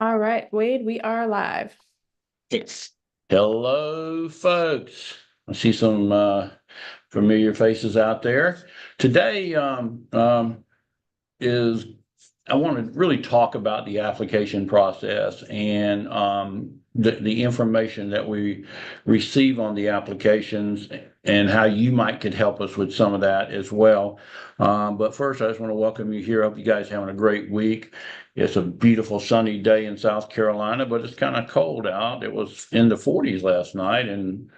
All right, Wade, we are live. Yes. Hello, folks. I see some familiar faces out there. Today is I want to really talk about the application process and the information that we receive on the applications and how you might could help us with some of that as well. But first, I just want to welcome you here. I hope you guys are having a great week. It's a beautiful sunny day in South Carolina, but it's kind of cold out. It was in the 40s last night, and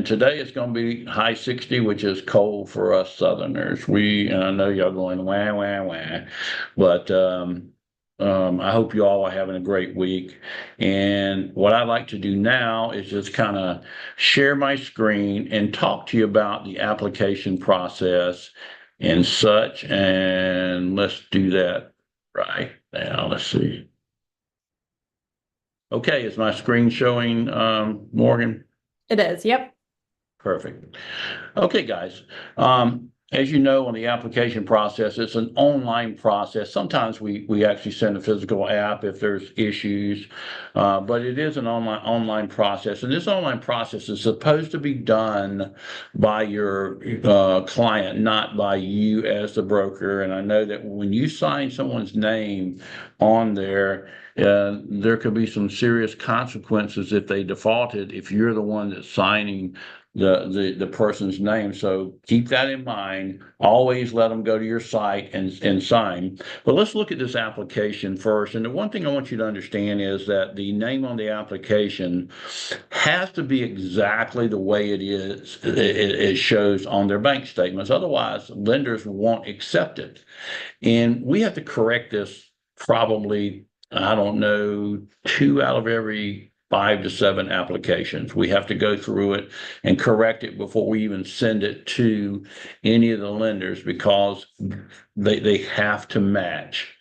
today it's going to be high 60, which is cold for us Southerners. And I know y'all going wah wah wah, but I hope you all are having a great week. And what I'd like to do now is just kind of share my screen and talk to you about the application process and such. And let's do that right now. Let's see. Okay, is my screen showing, Morgan? It is. Yep. Perfect. Okay, guys. As you know, on the application process, it's an online process. Sometimes we actually send a physical app if there's issues, but it is an online process. And this online process is supposed to be done by your client, not by you as the broker. And I know that when you sign someone's name on there could be some serious consequences if they defaulted, if you're the one that's signing the person's name. So keep that in mind. Always let them go to your site and sign. But let's look at this application first. And the one thing I want you to understand is that the name on the application has to be exactly the way it shows on their bank statements. Otherwise, lenders won't accept it. And we have to correct this probably, I don't know, 2 out of every 5 to 7 applications. We have to go through it and correct it before we even send it to any of the lenders because they have to match.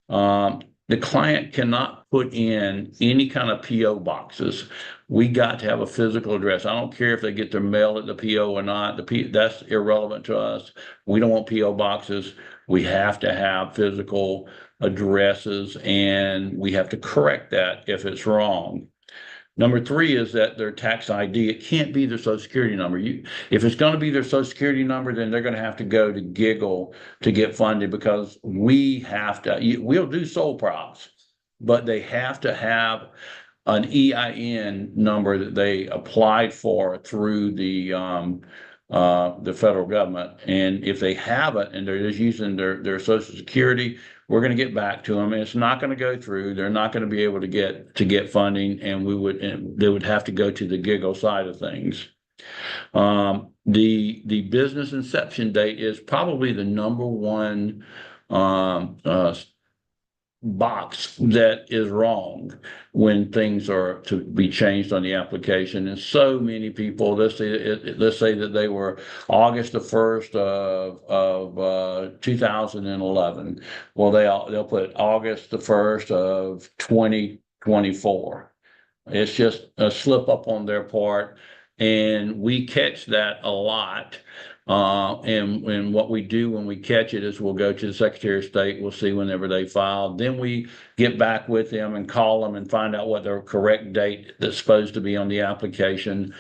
The client cannot put in any kind of PO boxes. We got to have a physical address. I don't care if they get their mail at the PO or not. That's irrelevant to us. We don't want PO boxes. We have to have physical addresses, and we have to correct that if it's wrong. Number 3 is that their tax ID, it can't be their social security number. If it's going to be their social security number, then they're going to have to go to Giggle to get funded because we'll do sole props, but they have to have an EIN number that they applied for through the federal government. And if they haven't, and they're just using their social security, we're going to get back to them, and it's not going to go through. They're not going to be able to get funding, and they would have to go to the Giggle side of things. The business inception date is probably the number one box that is wrong when things are to be changed on the application. And so many people, let's say that they were August the 1st of 2011. Well, they'll put August the 1st of 2024. It's just a slip up on their part, and we catch that a lot. And what we do when we catch it is we'll go to the Secretary of State, we'll see whenever they filed. Then we get back with them and call them and find out what their correct date that's supposed to be on the application.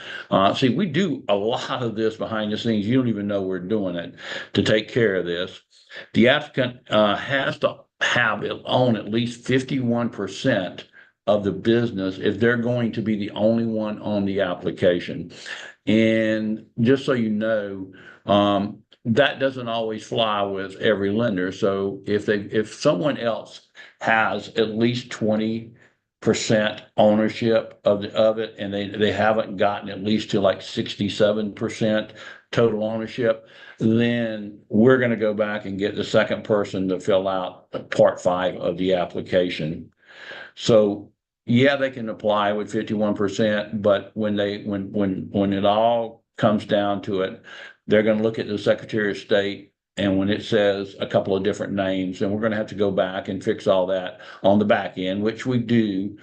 See, we do a lot of this behind the scenes. You don't even know we're doing it to take care of this. The applicant has to have it on at least 51% of the business if they're going to be the only one on the application. And just so you know, that doesn't always fly with every lender. So if someone else has at least 20% ownership of it, and they haven't gotten at least to like 67% total ownership, then we're going to go back and get the second person to fill out part 5 of the application. So yeah, they can apply with 51%, but when it all comes down to it, they're going to look at the Secretary of State, and when it says a couple of different names, then we're going to have to go back and fix all that on the back end, which we do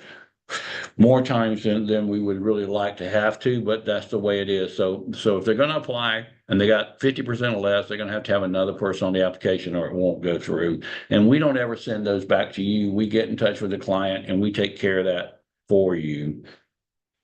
more times than we would really like to have to, but that's the way it is. So if they're going to apply and they got 50% or less, they're going to have another person on the application or it won't go through. And we don't ever send those back to you. We get in touch with the client and we take care of that for you.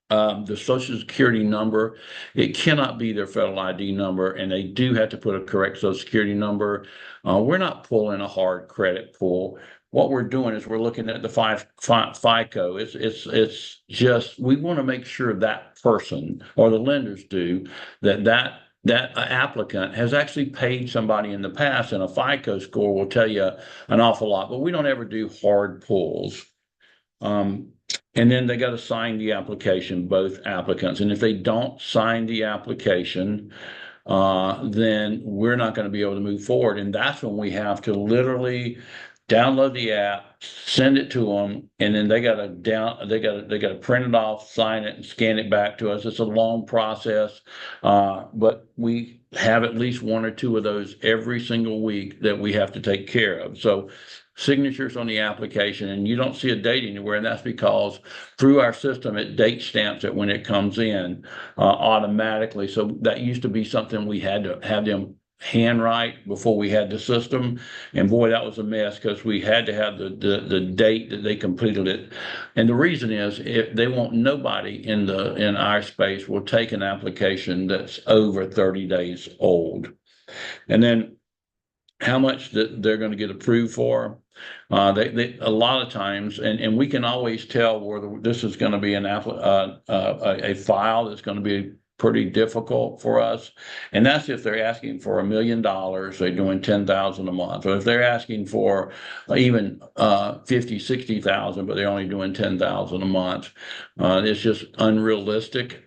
The Social Security number, it cannot be their federal ID number, and they do have to put a correct Social Security number. We're not pulling a hard credit pull. What we're doing is we're looking at the FICO. It's just we want to make sure that person or the lenders do that applicant has actually paid somebody in the past, and a FICO score will tell you an awful lot. But we don't ever do hard pulls. And then they got to sign the application, both applicants. And if they don't sign the application, then we're not going to be able to move forward. And that's when we have to literally download the app, send it to them, and then they got to print it off, sign it, and scan it back to us. It's a long process, but we have at least one or two of those every single week that we have to take care of. So signatures on the application, and you don't see a date anywhere, and that's because through our system it date stamps it when it comes in automatically. So that used to be something we had to have them handwrite before we had the system, and boy, that was a mess because we had to have the date that they completed it. And the reason is if they want nobody in our space will take an application that's over 30 days old. And then how much that they're going to get approved for. They a lot of times, and we can always tell whether this is going to be a file that's going to be pretty difficult for us. And that's if they're asking for $1 million, they're doing 10,000 a month. Or if they're asking for even 50, 60,000, but they're only doing 10,000 a month. It's just unrealistic.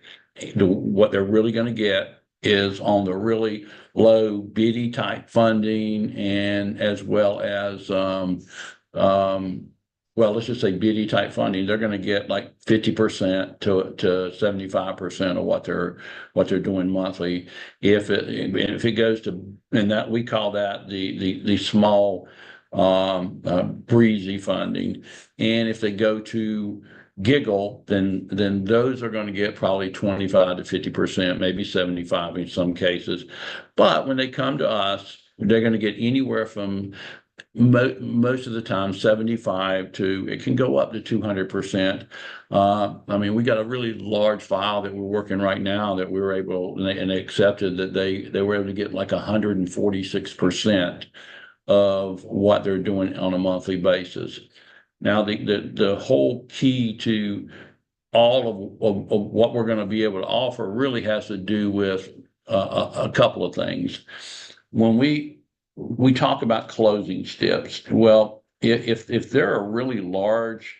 What they're really going to get is on the really low biddy type funding, and as well as let's just say biddy type funding, they're going to get like 50% to 75% of what they're doing monthly. If it goes to, and that we call that the small breezy funding, and if they go to Giggle, then those are going to get probably 25 to 50%, maybe 75 in some cases. But when they come to us, they're going to get anywhere from most of the time 75 to, it can go up to 200%. I mean, we got a really large file that we're working right now that we were able, and they accepted that they were able to get like 146% of what they're doing on a monthly basis. Now, the whole key to all of what we're going to be able to offer really has to do with a couple of things. When we talk about closing steps, well, if they're a really large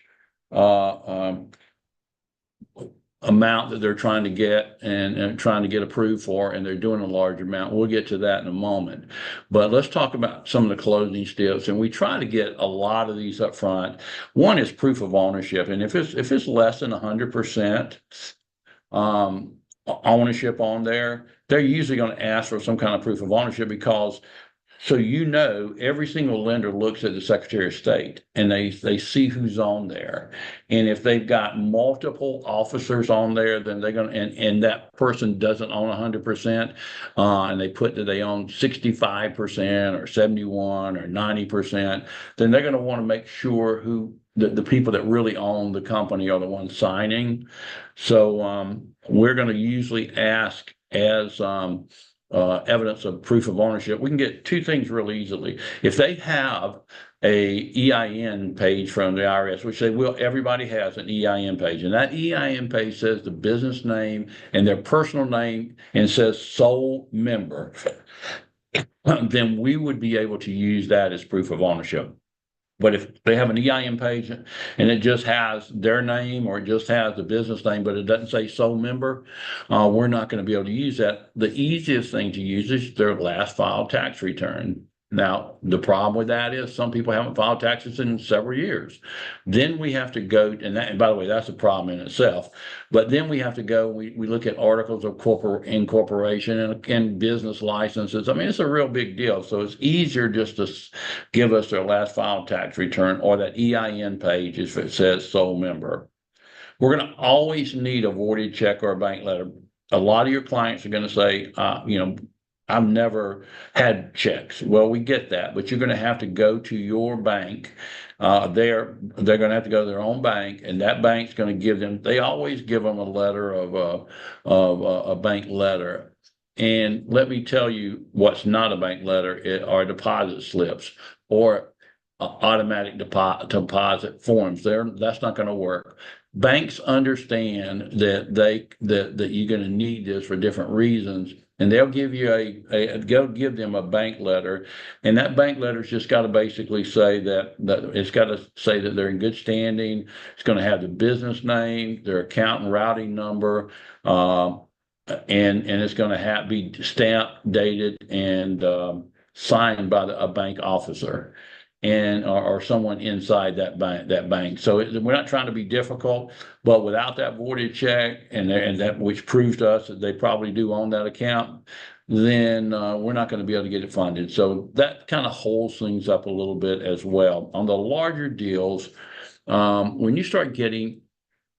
amount that they're trying to get and trying to get approved for, and they're doing a large amount, we'll get to that in a moment. But let's talk about some of the closing steps, and we try to get a lot of these up front. One is proof of ownership, and if it's less than 100% ownership on there, they're usually going to ask for some kind of proof of ownership, because so every single lender looks at the Secretary of State and they see who's on there. And if they've got multiple officers on there, then they're going to, and that person doesn't own 100%, and they put that they own 65% or 71 or 90%, then they're going to want to make sure who the people that really own the company are the ones signing. So we're going to usually ask as evidence of proof of ownership. We can get two things real easily. If they have a EIN page from the IRS, which they will, everybody has an EIN page, and that EIN page says the business name and their personal name and says sole member, then we would be able to use that as proof of ownership. But if they have an EIN page and it just has their name, or it just has the business name, but it doesn't say sole member, we're not going to be able to use that. The easiest thing to use is their last filed tax return. Now, the problem with that is some people haven't filed taxes in several years. Then we have to go, and by the way, that's a problem in itself. But then we have to go, we look at articles of incorporation and business licenses. I mean, it's a real big deal. So it's easier just to give us their last filed tax return or that EIN page if it says sole member. we're going to always need a voided check or a bank letter. A lot of your clients are going to say, I've never had checks. Well, we get that, but you're going to have to go to your bank. They're going to have to go to their own bank, and that bank's going to give them. They always give them a letter of a bank letter. And let me tell you, what's not a bank letter are deposit slips or automatic deposit forms. That's not going to work. Banks understand that you're going to need this for different reasons, and they'll give you go give them a bank letter, and that bank letter's just got to basically say that it's got to say that they're in good standing. It's going to have the business name, their account and routing number, and it's going to be stamped, dated, and signed by a bank officer and or someone inside that bank. So we're not trying to be difficult, but without that voided check and that which proves to us that they probably do own that account, then we're not going to be able to get it funded. So that kind of holds things up a little bit as well. On the larger deals, when you start getting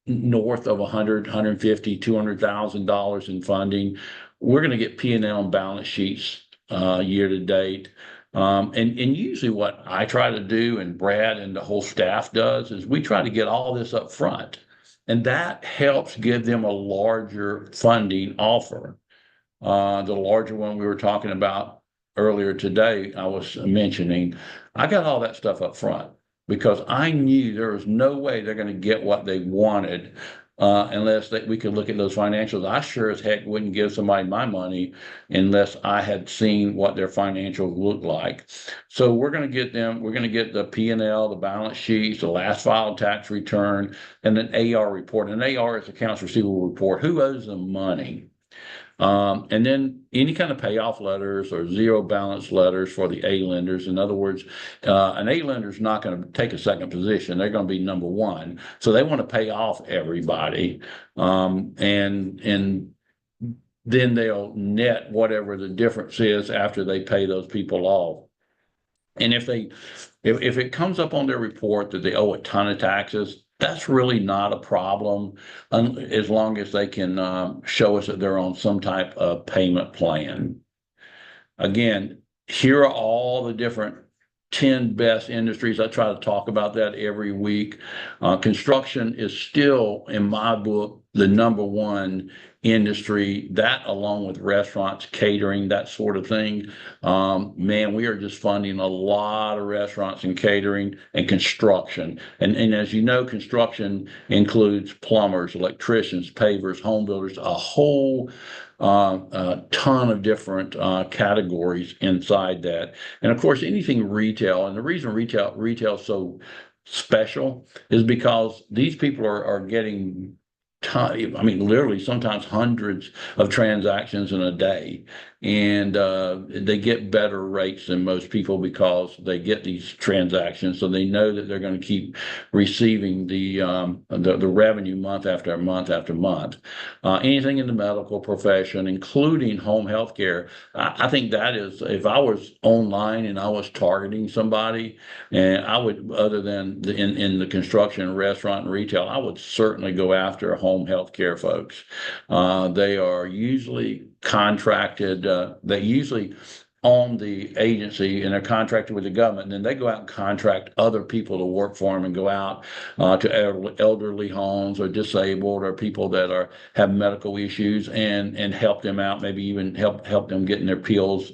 north of 100, 150, $200,000 in funding, we're going to get P&L and balance sheets year to date. And usually what I try to do, and Brad and the whole staff does, is we try to get all this up front. And that helps give them a larger funding offer. The larger one we were talking about earlier today, I was mentioning, I got all that stuff up front because I knew there was no way they're going to get what they wanted unless we could look at those financials. I sure as heck wouldn't give somebody my money unless I had seen what their financials look like. So we're going to get the P&L, the balance sheets, the last filed tax return, and an AR report. An AR is accounts receivable report. Who owes them money? And then any kind of payoff letters or zero balance letters for the A lenders. In other words, an A lender is not going to take a second position. They're going to be number one. So they want to pay off everybody. And then they'll net whatever the difference is after they pay those people off. And if it comes up on their report that they owe a ton of taxes, that's really not a problem as long as they can show us that they're on some type of payment plan. Again, here are all the different 10 best industries. I try to talk about that every week. Construction is still, in my book, the number one industry, that along with restaurants, catering, that sort of thing. Man, we are just funding a lot of restaurants and catering and construction. And as you know, construction includes plumbers, electricians, pavers, home builders, a whole ton of different categories inside that. And of course, anything retail. And the reason retail is so special is because these people are getting literally sometimes hundreds of transactions in a day. And they get better rates than most people because they get these transactions. So they know that they're going to keep receiving the revenue month after month after month. Anything in the medical profession, including home health care, I think that is, if I was online and I was targeting somebody, and I would, other than in the construction, restaurant, and retail, I would certainly go after home health care folks. They are usually contracted, they usually own the agency and they're contracted with the government, and then they go out and contract other people to work for them and go out to elderly homes or disabled or people that have medical issues and help them out, maybe even help them getting their pills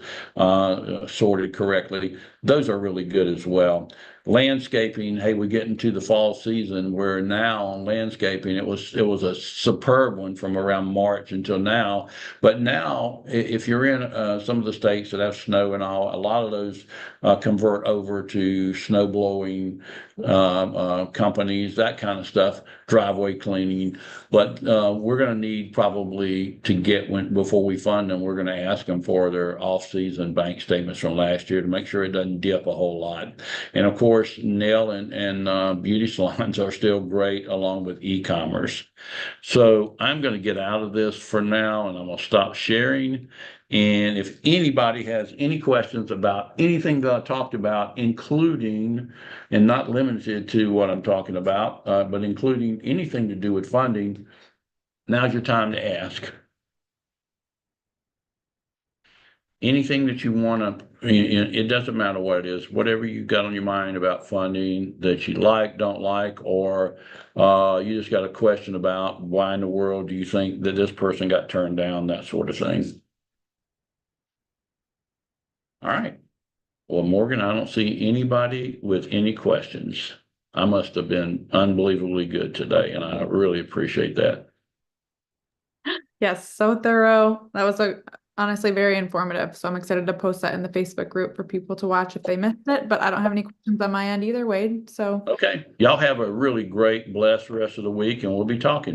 sorted correctly. Those are really good as well. Landscaping, hey, we get into the fall season where now on landscaping, it was a superb one from around March until now. But now, if you're in some of the states that have snow and all, a lot of those convert over to snow blowing companies, that kind of stuff, driveway cleaning. But we're going to need probably to get before we fund them, we're going to ask them for their off-season bank statements from last year to make sure it doesn't dip a whole lot. And of course, nail and beauty salons are still great along with e-commerce. So I'm going to get out of this for now, and I'm going to stop sharing. And if anybody has any questions about anything that I talked about, including, and not limited to what I'm talking about, but including anything to do with funding, now's your time to ask. Anything that you want to, it doesn't matter what it is, whatever you got on your mind about funding that you like, don't like, or you just got a question about why in the world do you think that this person got turned down, that sort of thing. All right. Well, Morgan, I don't see anybody with any questions. I must have been unbelievably good today, and I really appreciate that. Yes, so thorough. That was honestly very informative. So I'm excited to post that in the Facebook group for people to watch if they missed it, but I don't have any questions on my end either, Wade. So Okay. Y'all have a really great, blessed rest of the week, and we'll be talking.